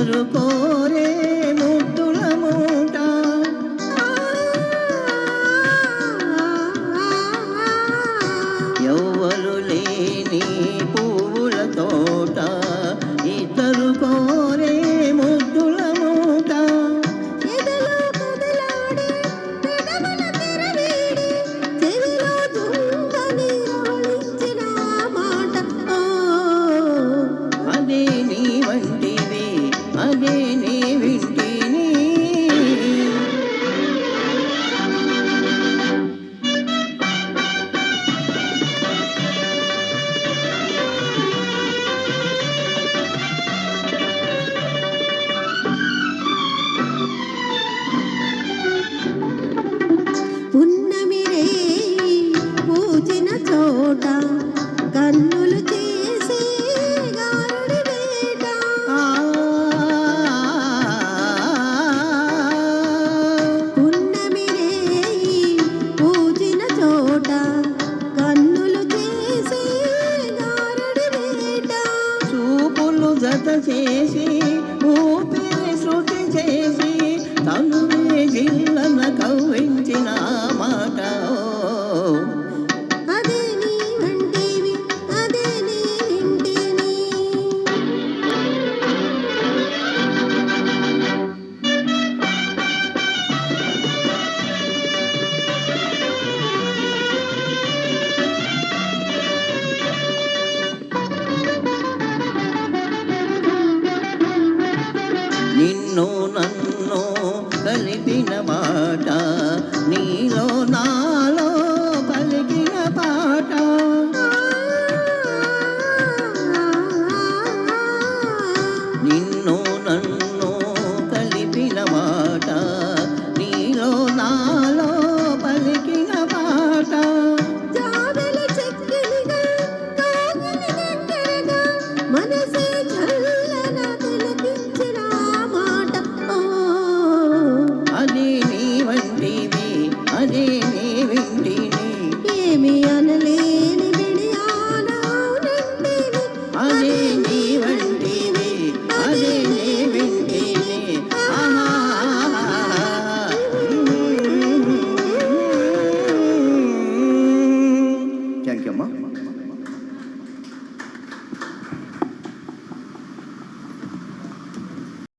ఇద్దరు కోరే ముద్దుల మూట ఎవ్వరు లేని పువ్వుల తోట ఇద్దరు కోరే ముద్దుల మూట అదే నీ వంటివి అదే నీ వింటిని పున్నమిరే పూచిన చోట కన్నులు చేసే గారుడి వేట పున్నమిరే పూచిన చోట కన్నులు చేసే గారుడి వేట చూపులు జత చేసి ఊపిరి శృతి చేసి తనువే జిల్లన కవ్వించిన మాట అదే నీ వంటివి అదే నీ ఇంటిని నిన్ను నన్ను